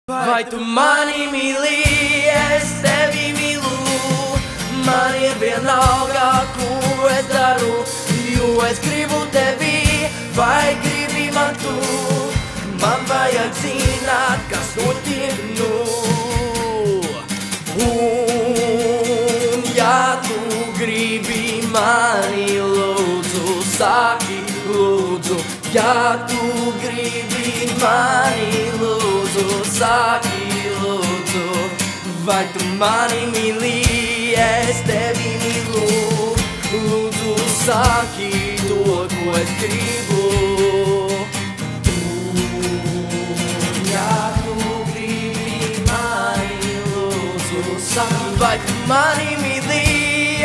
Vai tu mani mīli, es tevi mīlu, man ir vienalga, ko es daru, jo es gribu tevi, vai gribi man tu, man vajag zināt, kas notiek nu. Un ja tu gribi mani lūdzu, saki lūdzu, ja tu gribi mani lūdzu, saki lūdzu, vai tu mani mīli, es tevi mīlu, lūdzu saki to, ko es gribu. Ja tu gribi mani lūdzu, saki, vai tu mani mīli,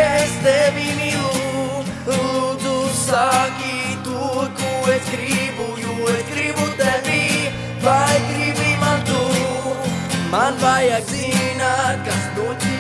es tevi mīlu, lūdzu saki to, ko es gribu, jo es gribu tevi, vai gribi man tu, man vajag zināt, kas notiek.